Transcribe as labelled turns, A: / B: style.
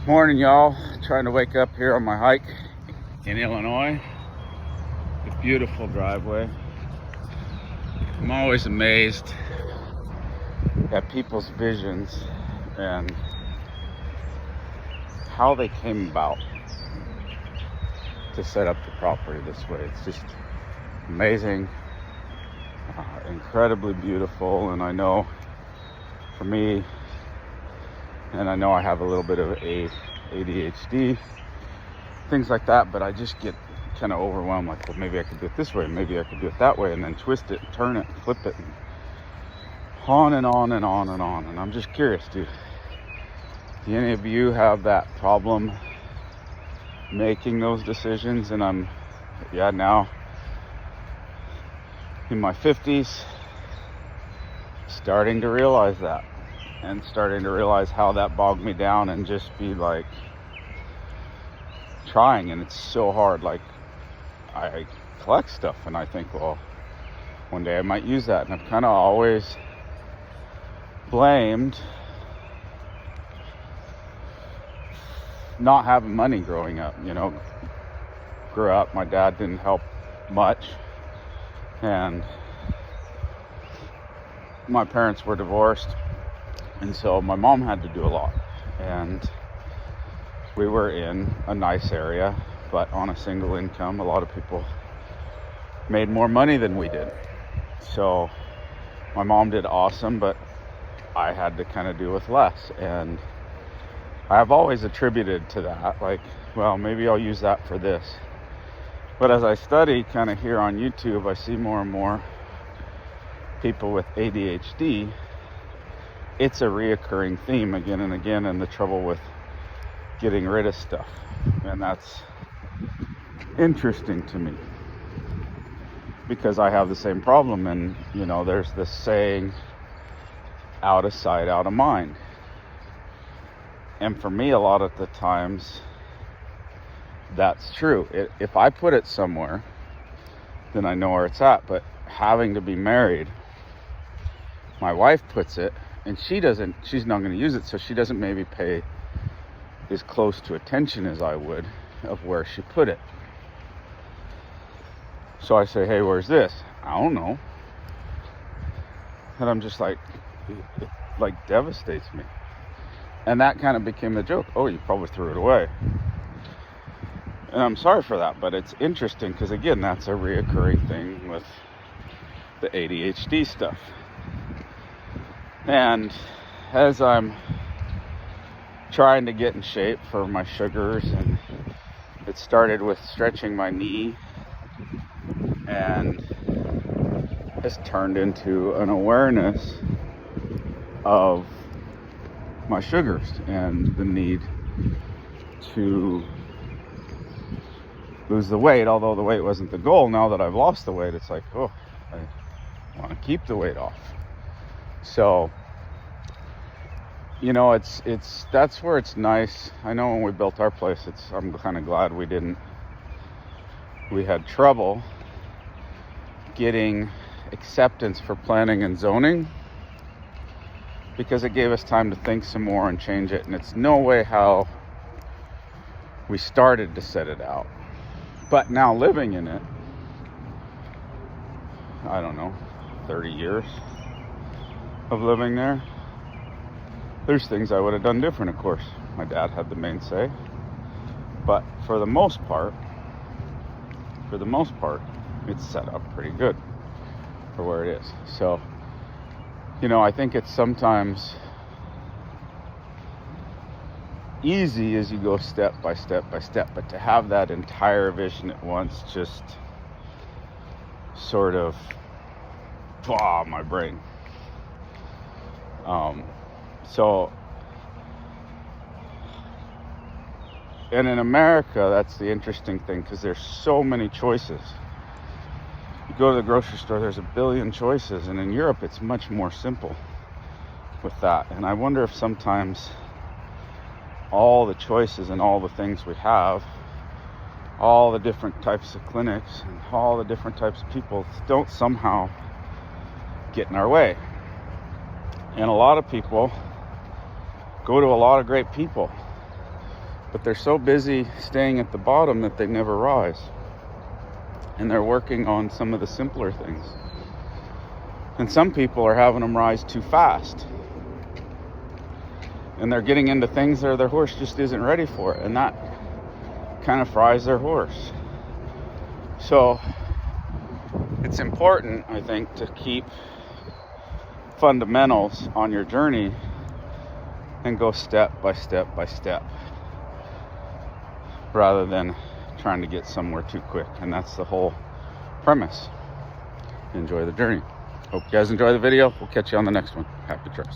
A: Morning, y'all. Trying to wake up here on my hike in Illinois. The beautiful driveway. I'm always amazed at people's visions and how they came about to set up the property this way. It's just amazing, incredibly beautiful. And I know for me, and I know I have a little bit of ADHD, things like that, but I just get kind of overwhelmed, like, well, maybe I could do it this way, maybe I could do it that way, and then twist it, turn it, flip it, and on and on and on and on. And I'm just curious, do any of you have that problem making those decisions? And I'm now in my 50s, starting to realize that, and starting to realize how that bogged me down, and just be like trying. And it's so hard. Like, I collect stuff and I think, well, one day I might use that. And I've kind of always blamed not having money growing up. Grew up, my dad didn't help much, and my parents were divorced, and so my mom had to do a lot. And we were in a nice area, but on a single income. A lot of people made more money than we did. So my mom did awesome, but I had to kind of do with less. And I've always attributed to that, like, well, maybe I'll use that for this. But as I study kind of here on YouTube, I see more and more people with ADHD. It's a reoccurring theme again and again, and the trouble with getting rid of stuff. And that's interesting to me, because I have the same problem. And there's this saying, out of sight, out of mind. And for me, a lot of the times that's true. If I put it somewhere, then I know where it's at. But having to be married, my wife puts it, and she's not going to use it, so she doesn't maybe pay as close to attention as I would of where she put it. So I say, hey, where's this? I don't know. And I'm just like, it like devastates me. And that kind of became the joke. Oh, you probably threw it away. And I'm sorry for that, but it's interesting, because again, that's a reoccurring thing with the ADHD stuff. And as I'm trying to get in shape for my sugars, and it started with stretching my knee, and has turned into an awareness of my sugars and the need to lose the weight. Although the weight wasn't the goal, now that I've lost the weight, it's like, oh, I want to keep the weight off. So it's that's where it's nice. I know when we built our place, I'm kind of glad we had trouble getting acceptance for planning and zoning, because it gave us time to think some more and change it. And it's no way how we started to set it out. But now living in it, I don't know, 30 years of living there, there's things I would have done different, of course. My dad had the main say. But for the most part, it's set up pretty good for where it is. So, I think it's sometimes easy as you go step by step by step, but to have that entire vision at once just sort of my brain. And in America, that's the interesting thing, because there's so many choices. You go to the grocery store, there's a billion choices, and in Europe, it's much more simple with that. And I wonder if sometimes all the choices and all the things we have, all the different types of clinics and all the different types of people, don't somehow get in our way. And a lot of people go to a lot of great people, but they're so busy staying at the bottom that they never rise. And they're working on some of the simpler things. And some people are having them rise too fast. And they're getting into things that their horse just isn't ready for it. And that kind of fries their horse. So it's important, I think, to keep fundamentals on your journey and go step by step by step, rather than trying to get somewhere too quick. And that's the whole premise. Enjoy the journey. Hope you guys enjoy the video. We'll catch you on the next one. Happy trips.